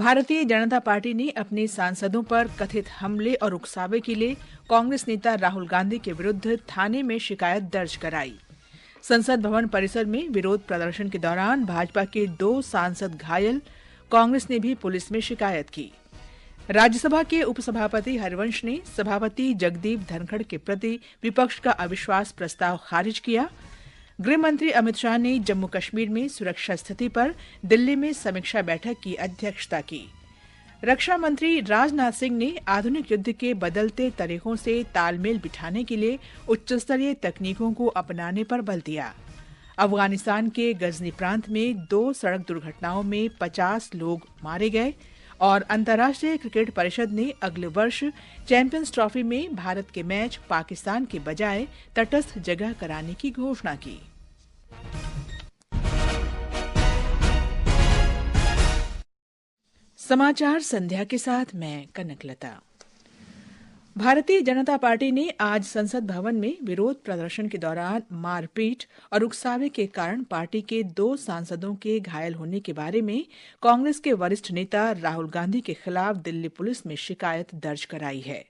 Bharatiya Janata party ने अपने सांसदों पर कथित हमले और उकसावे के लिए कांग्रेस नेता राहुल गांधी के विरुद्ध थाने में शिकायत दर्ज कराई। संसद भवन परिसर में विरोध प्रदर्शन के दौरान भाजपा के 2 सांसद घायल, कांग्रेस ने भी पुलिस में शिकायत की। राज्यसभा के उपसभापति हरिवंश ने सभापति जगदीप धनखड़ के प्रति विपक्ष का अविश्वास प्रस्ताव खारिज किया। गृह मंत्री अमित शाह ने जम्मू कश्मीर में सुरक्षा स्थिति पर दिल्ली में समीक्षा बैठक की अध्यक्षता की। रक्षा मंत्री राजनाथ सिंह ने आधुनिक युद्ध के बदलते तरीकों से तालमेल बिठाने के लिए उच्चस्तरीय तकनीकों को अपनाने पर बल दिया। अफगानिस्तान के गजनी प्रांत में 2 सड़क दुर्घटनाओं में 50 लोग मारे गए और अंतर्राष्ट्रीय क्रिकेट परिषद ने अगले वर्ष चैंपियंस ट्रॉफी में भारत के मैच पाकिस्तान के बजाय तटस्थ जगह कराने की घोषणा की। समाचार संध्या के साथ मैं कनकलता। भारतीय जनता पार्टी ने आज संसद भवन में विरोध प्रदर्शन के दौरान मारपीट और उकसावे के कारण पार्टी के 2 सांसदों के घायल होने के बारे में कांग्रेस के वरिष्ठ नेता राहुल गांधी के खिलाफ दिल्ली पुलिस में शिकायत दर्ज कराई है।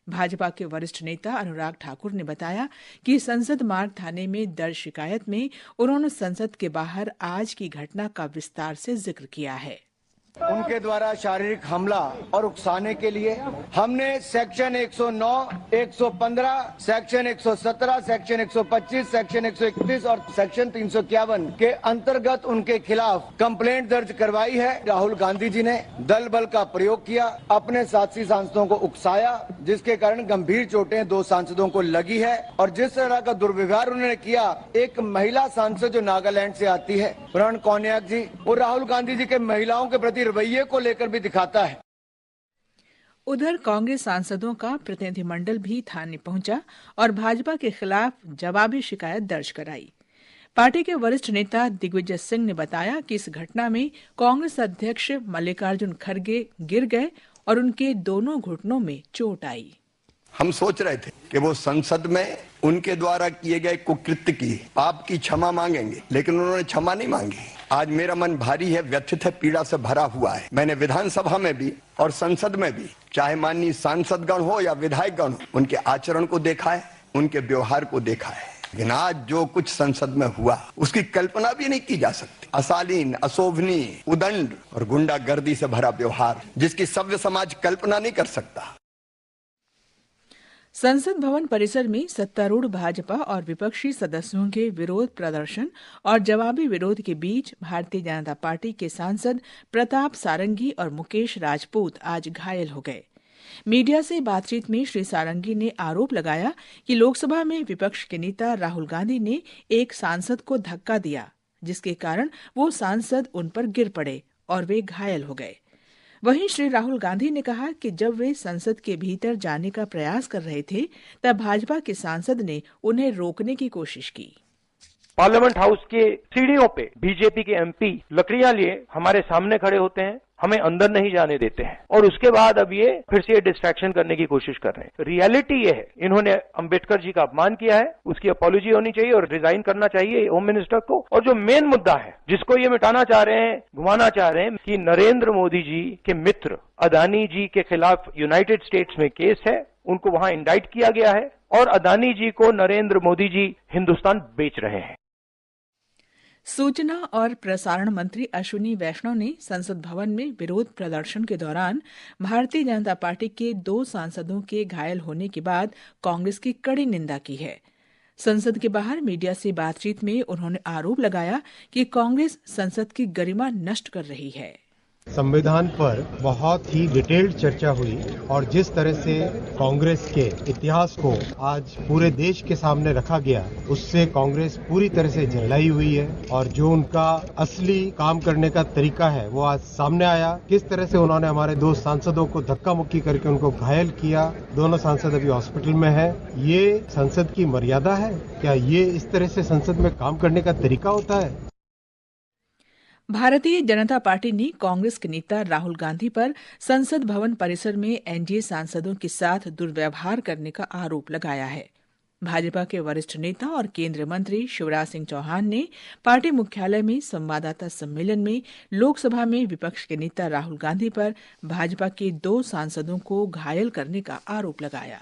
भाजपा के वरिष्ठ नेता अनुराग ठाकुर ने बताया कि संसद मार्ग थाने में दर्ज शिकायत में उन्होंने संसद के बाहर आज की घटना का विस्तार से जिक्र किया है। उनके द्वारा शारीरिक हमला और उकसाने के लिए हमने सेक्शन 109, 115, सेक्शन 117, सेक्शन 125, सेक्शन 131 और सेक्शन 351 के अंतर्गत उनके खिलाफ कंप्लेंट दर्ज करवाई है। राहुल गांधी जी ने दल बल का प्रयोग किया, अपने साथी सांसदों को उकसाया, जिसके कारण गंभीर चोटें 2 सांसदों को लगी है और जिस तरह का दुर्व्यवहार उन्होंने किया, एक महिला सांसद जो नागालैंड से आती है प्रण कौनियाक जी, वो राहुल गांधी जी के महिलाओं के प्रति रवैये को लेकर भी दिखाता है। उधर कांग्रेस सांसदों का प्रतिनिधिमंडल भी थाने पहुंचा और भाजपा के खिलाफ जवाबी शिकायत दर्ज कराई। पार्टी के वरिष्ठ नेता दिग्विजय सिंह ने बताया कि इस घटना में कांग्रेस अध्यक्ष मल्लिकार्जुन खड़गे गिर गए और उनके दोनों घुटनों में चोट आई। हम सोच रहे थे कि वो संसद में उनके द्वारा किए गए कुकृत्य की पाप की क्षमा मांगेंगे, लेकिन उन्होंने क्षमा नहीं मांगी। आज मेरा मन भारी है, व्यथित है, पीड़ा से भरा हुआ है। मैंने विधानसभा में भी और संसद में भी, चाहे माननीय सांसदगण हो या विधायकगण हो, उनके आचरण को देखा है, उनके व्यवहार को देखा है, लेकिन आज जो कुछ संसद में हुआ उसकी कल्पना भी नहीं की जा सकती। अशालीन, अशोभनीय, उदंड और गुंडागर्दी से भरा व्यवहार, जिसकी सभ्य समाज कल्पना नहीं कर सकता। संसद भवन परिसर में सत्तारूढ़ भाजपा और विपक्षी सदस्यों के विरोध प्रदर्शन और जवाबी विरोध के बीच भारतीय जनता पार्टी के सांसद प्रताप सारंगी और मुकेश राजपूत आज घायल हो गए। मीडिया से बातचीत में श्री सारंगी ने आरोप लगाया कि लोकसभा में विपक्ष के नेता राहुल गांधी ने एक सांसद को धक्का दिया, जिसके कारण वो सांसद उन पर गिर पड़े और वे घायल हो गए। वहीं श्री राहुल गांधी ने कहा कि जब वे संसद के भीतर जाने का प्रयास कर रहे थे, तब भाजपा के सांसद ने उन्हें रोकने की कोशिश की। पार्लियामेंट हाउस के सीढ़ियों पे बीजेपी के एमपी लकड़ियां लिए हमारे सामने खड़े होते हैं, हमें अंदर नहीं जाने देते हैं और उसके बाद अब ये फिर से डिस्ट्रैक्शन करने की कोशिश कर रहे हैं। रियलिटी ये है, इन्होंने अंबेडकर जी का अपमान किया है, उसकी अपॉलॉजी होनी चाहिए और रिजाइन करना चाहिए होम मिनिस्टर को। और जो मेन मुद्दा है जिसको ये मिटाना चाह रहे हैं, घुमाना चाह रहे हैं, कि नरेंद्र मोदी जी के मित्र अदानी जी के खिलाफ यूनाइटेड स्टेट्स में केस है, उनको वहां इंडाइट किया गया है और अदानी जी को नरेंद्र मोदी जी हिंदुस्तान बेच रहे हैं। सूचना और प्रसारण मंत्री अश्विनी वैष्णव ने संसद भवन में विरोध प्रदर्शन के दौरान भारतीय जनता पार्टी के 2 सांसदों के घायल होने के बाद कांग्रेस की कड़ी निंदा की है। संसद के बाहर मीडिया से बातचीत में उन्होंने आरोप लगाया कि कांग्रेस संसद की गरिमा नष्ट कर रही है। संविधान पर बहुत ही डिटेल्ड चर्चा हुई और जिस तरह से कांग्रेस के इतिहास को आज पूरे देश के सामने रखा गया, उससे कांग्रेस पूरी तरह से झल्लाई हुई है और जो उनका असली काम करने का तरीका है वो आज सामने आया। किस तरह से उन्होंने हमारे 2 सांसदों को धक्का मुक्की करके उनको घायल किया। दोनों सांसद अभी हॉस्पिटल में है। ये संसद की मर्यादा है क्या? ये इस तरह से संसद में काम करने का तरीका होता है? भारतीय जनता पार्टी ने कांग्रेस के नेता राहुल गांधी पर संसद भवन परिसर में एनडीए सांसदों के साथ दुर्व्यवहार करने का आरोप लगाया है। भाजपा के वरिष्ठ नेता और केंद्रीय मंत्री शिवराज सिंह चौहान ने पार्टी मुख्यालय में संवाददाता सम्मेलन में लोकसभा में विपक्ष के नेता राहुल गांधी पर भाजपा के 2 सांसदों को घायल करने का आरोप लगाया।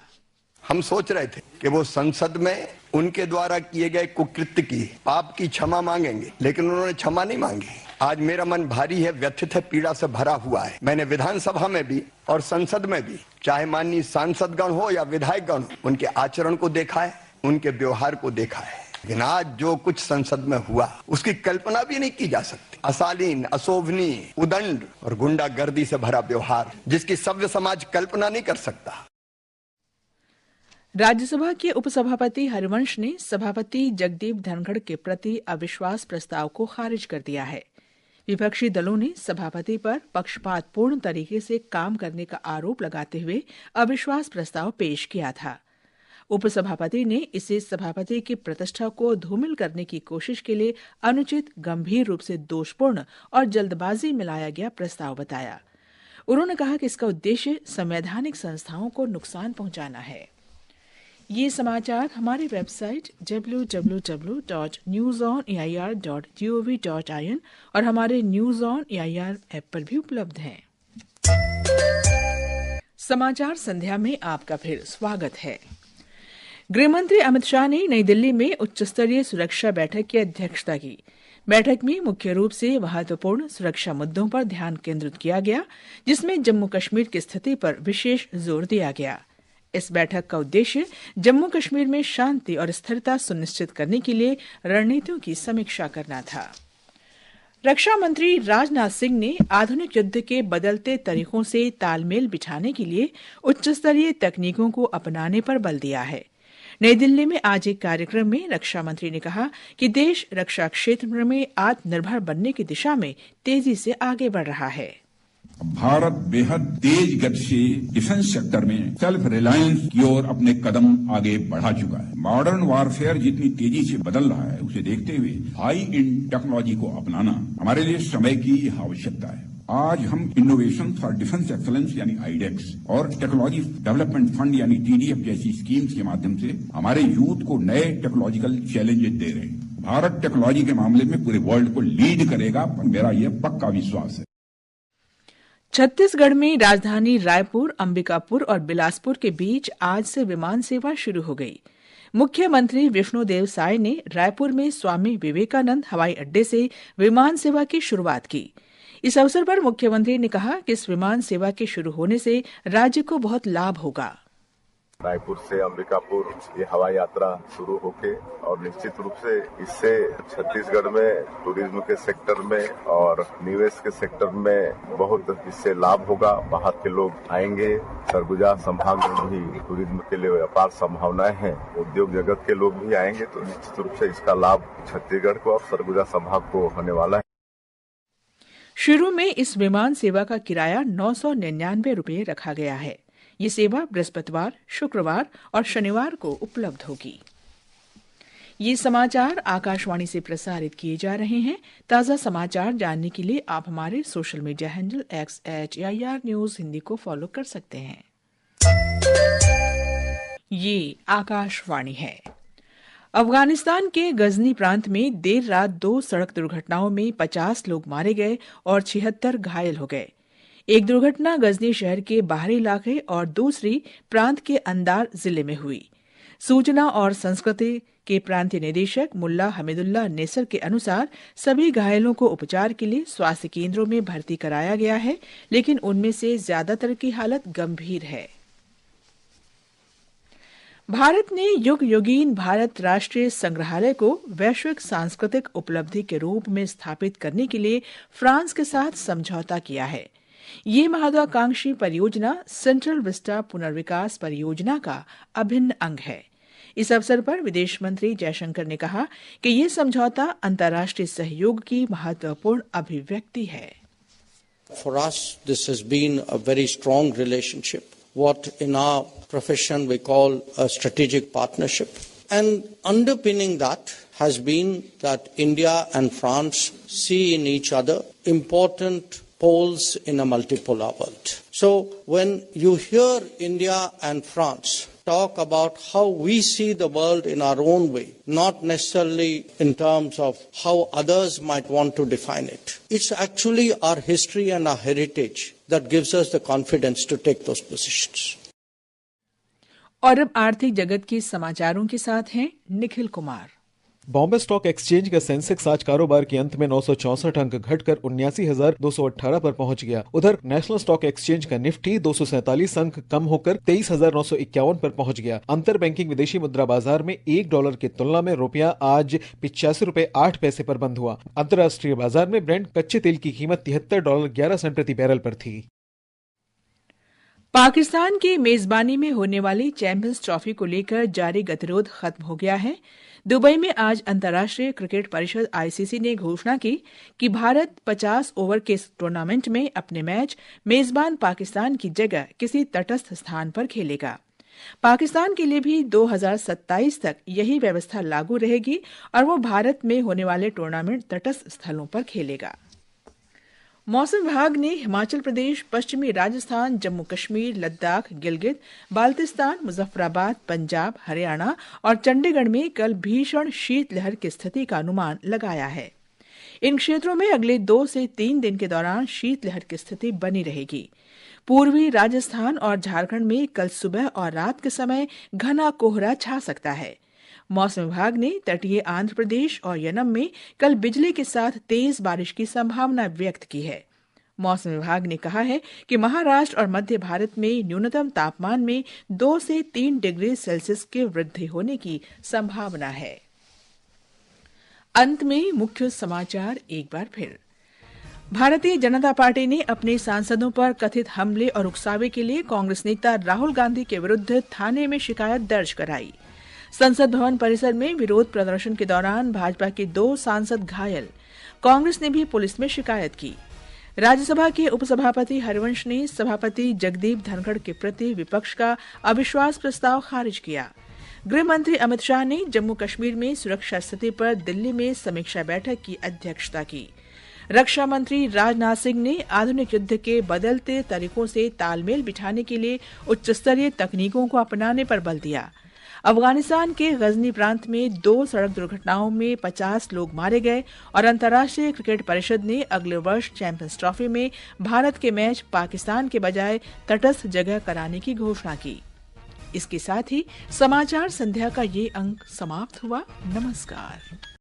हम सोच रहे थे कि वो संसद में उनके द्वारा किए गए कुकृत्य की, पाप की क्षमा मांगेंगे, लेकिन उन्होंने क्षमा नहीं मांगी। आज मेरा मन भारी है, व्यथित है, पीड़ा से भरा हुआ है। मैंने विधानसभा में भी और संसद में भी, चाहे माननीय सांसदगण हो या विधायकगण हो, उनके आचरण को देखा है, उनके व्यवहार को देखा है। लेकिन आज जो कुछ संसद में हुआ उसकी कल्पना भी नहीं की जा सकती। अशालीन, अशोभनीय, उदंड और गुंडागर्दी से भरा व्यवहार जिसकी सभ्य समाज कल्पना नहीं कर सकता। राज्यसभा के उपसभापति हरिवंश ने सभापति जगदीप धनखड़ के प्रति अविश्वास प्रस्ताव को खारिज कर दिया है। विपक्षी दलों ने सभापति पर पक्षपातपूर्ण तरीके से काम करने का आरोप लगाते हुए अविश्वास प्रस्ताव पेश किया था। उपसभापति ने इसे सभापति की प्रतिष्ठा को धूमिल करने की कोशिश के लिए अनुचित, गंभीर रूप से दोषपूर्ण और जल्दबाजी में लाया गया प्रस्ताव बताया। उन्होंने कहा कि इसका उद्देश्य संवैधानिक संस्थाओं को नुकसान पहुंचाना है। ये समाचार हमारी वेबसाइट www.newsonair.gov.in और हमारे न्यूज ऑन एआईआर ऐप पर भी उपलब्ध हैं। समाचार संध्या में आपका फिर स्वागत है। गृहमंत्री अमित शाह ने नई दिल्ली में उच्च स्तरीय सुरक्षा बैठक की अध्यक्षता की। बैठक में मुख्य रूप से महत्वपूर्ण सुरक्षा मुद्दों पर ध्यान केंद्रित किया गया, जिसमें जम्मू कश्मीर की स्थिति पर विशेष जोर दिया गया। इस बैठक का उद्देश्य जम्मू कश्मीर में शांति और स्थिरता सुनिश्चित करने के लिए रणनीतियों की समीक्षा करना था। रक्षा मंत्री राजनाथ सिंह ने आधुनिक युद्ध के बदलते तरीकों से तालमेल बिठाने के लिए उच्च स्तरीय तकनीकों को अपनाने पर बल दिया है। नई दिल्ली में आज एक कार्यक्रम में रक्षा मंत्री ने कहा कि देश रक्षा क्षेत्र में आत्मनिर्भर बनने की दिशा में तेजी से आगे बढ़ रहा है। भारत बेहद तेज गति से डिफेंस सेक्टर में सेल्फ रिलायंस की ओर अपने कदम आगे बढ़ा चुका है। मॉडर्न वारफेयर जितनी तेजी से बदल रहा है, उसे देखते हुए हाई एंड टेक्नोलॉजी को अपनाना हमारे लिए समय की आवश्यकता है। आज हम इनोवेशन फॉर डिफेंस एक्सलेंस यानी आईडेक्स और टेक्नोलॉजी डेवलपमेंट फंड यानी टीडीएफ जैसी स्कीम्स के माध्यम से हमारे यूथ को नए टेक्नोलॉजिकल चैलेंजेस दे रहे हैं। भारत टेक्नोलॉजी के मामले में पूरे वर्ल्ड को लीड करेगा, मेरा यह पक्का विश्वास है। छत्तीसगढ़ में राजधानी रायपुर, अंबिकापुर और बिलासपुर के बीच आज से विमान सेवा शुरू हो गई। मुख्यमंत्री विष्णुदेव साय ने रायपुर में स्वामी विवेकानंद हवाई अड्डे से विमान सेवा की शुरुआत की। इस अवसर पर मुख्यमंत्री ने कहा कि इस विमान सेवा के शुरू होने से राज्य को बहुत लाभ होगा। रायपुर से अंबिकापुर ये हवाई यात्रा शुरू होके और निश्चित रूप से इससे छत्तीसगढ़ में टूरिज्म के सेक्टर में और निवेश के सेक्टर में बहुत इससे लाभ होगा। बाहर के लोग आएंगे। सरगुजा संभाग में भी टूरिज्म के लिए अपार संभावनाएं हैं। उद्योग जगत के लोग भी आएंगे तो निश्चित रूप से इसका लाभ छत्तीसगढ़ को और सरगुजा संभाग को होने वाला है। शुरू में इस विमान सेवा का किराया 999 रुपये रखा गया है। ये सेवा बृहस्पतिवार, शुक्रवार और शनिवार को उपलब्ध होगी। ये समाचार आकाशवाणी से प्रसारित किए जा रहे हैं। ताज़ा समाचार जानने के लिए आप हमारे social media handle @AIR News Hindi को फॉलो कर सकते हैं। ये आकाशवाणी है। अफगानिस्तान के गजनी प्रांत में देर रात 2 सड़क दुर्घटनाओं में 50 लोग मारे गए और 76 घायल हो गए। एक दुर्घटना गजनी शहर के बाहरी इलाके और दूसरी प्रांत के अंदार जिले में हुई। सूचना और संस्कृति के प्रांतीय निदेशक मुल्ला हमीदुल्लाह नेसर के अनुसार सभी घायलों को उपचार के लिए स्वास्थ्य केंद्रों में भर्ती कराया गया है, लेकिन उनमें से ज्यादातर की हालत गंभीर है। भारत ने युग योगीन भारत राष्ट्रीय संग्रहालय को वैश्विक सांस्कृतिक उपलब्धि के रूप में स्थापित करने के लिए फ्रांस के साथ समझौता किया है। ये महत्वाकांक्षी परियोजना सेंट्रल विस्टा पुनर्विकास परियोजना का अभिन्न अंग है। इस अवसर पर विदेश मंत्री जयशंकर ने कहा कि ये समझौता अंतर्राष्ट्रीय सहयोग की महत्वपूर्ण अभिव्यक्ति है। For us, this has been a very strong relationship, what in our profession we call a strategic partnership. And underpinning that has been that India and France see in each other important poles in a multipolar world. So when you hear India and France talk about how we see the world in our own way, not necessarily in terms of how others might want to define it. It's actually our history and our heritage that gives us the confidence to take those positions. और अब आर्थिक जगत के समाचारों के साथ हैं Nikhil Kumar. Bombay stock exchange का सेंसेक्स आज कारोबार के अंत में 964 अंक घटकर 79,218 पर पहुंच गया। उधर नेशनल स्टॉक एक्सचेंज का निफ्टी 247 अंक कम होकर 23,951 पर पहुंच गया। अंतर बैंकिंग विदेशी मुद्रा बाजार में $1 की तुलना में रुपया आज $85.08 पर बंद हुआ। अंतर्राष्ट्रीय बाजार में ब्रेंट कच्चे तेल की कीमत $73.11 प्रति बैरल पर थी। पाकिस्तान की मेजबानी में होने वाली चैंपियंस ट्रॉफी को लेकर जारी गतिरोध खत्म हो गया है। दुबई में आज अंतर्राष्ट्रीय क्रिकेट परिषद आईसीसी ने घोषणा की कि भारत 50 ओवर के इस टूर्नामेंट में अपने मैच मेजबान पाकिस्तान की जगह किसी तटस्थ स्थान पर खेलेगा। पाकिस्तान के लिए भी 2027 तक यही व्यवस्था लागू रहेगी और वो भारत में होने वाले टूर्नामेंट तटस्थ स्थलों पर खेलेगा। मौसम विभाग ने हिमाचल प्रदेश, पश्चिमी राजस्थान, जम्मू कश्मीर, लद्दाख, गिलगित, बाल्तिस्तान, मुजफ्फराबाद, पंजाब, हरियाणा और चंडीगढ़ में कल भीषण शीतलहर की स्थिति का अनुमान लगाया है। इन क्षेत्रों में अगले 2 से 3 दिन के दौरान शीतलहर की स्थिति बनी रहेगी। पूर्वी राजस्थान और झारखंड में कल सुबह और रात के समय घना कोहरा छा सकता है। मौसम विभाग ने तटीय आंध्र प्रदेश और यनम में कल बिजली के साथ तेज बारिश की संभावना व्यक्त की है। मौसम विभाग ने कहा है कि महाराष्ट्र और मध्य भारत में न्यूनतम तापमान में 2 से 3 डिग्री सेल्सियस की वृद्धि होने की संभावना है। अंत में मुख्य समाचार एक बार फिर। भारतीय जनता पार्टी ने अपने सांसदों पर कथित हमले और उकसावे के लिए कांग्रेस नेता राहुल गांधी के विरुद्ध थाने में शिकायत दर्ज कराई। संसद भवन परिसर में विरोध प्रदर्शन के दौरान भाजपा के 2 सांसद घायल। कांग्रेस ने भी पुलिस में शिकायत की। राज्यसभा के उपसभापति हरिवंश ने सभापति जगदीप धनखड़ के प्रति विपक्ष का अविश्वास प्रस्ताव खारिज किया। गृह मंत्री अमित शाह ने जम्मू कश्मीर में सुरक्षा स्थिति पर दिल्ली में समीक्षा बैठक की अध्यक्षता की। रक्षा मंत्री राजनाथ सिंह ने आधुनिक युद्ध के बदलते तरीकों से तालमेल बिठाने के लिए उच्च स्तरीय तकनीकों को अपनाने पर बल दिया। अफगानिस्तान के गजनी प्रांत में 2 सड़क दुर्घटनाओं में 50 लोग मारे गए और अंतर्राष्ट्रीय क्रिकेट परिषद ने अगले वर्ष चैंपियंस ट्रॉफी में भारत के मैच पाकिस्तान के बजाय तटस्थ जगह कराने की घोषणा की। इसके साथ ही समाचार संध्या का ये अंक समाप्त हुआ। नमस्कार।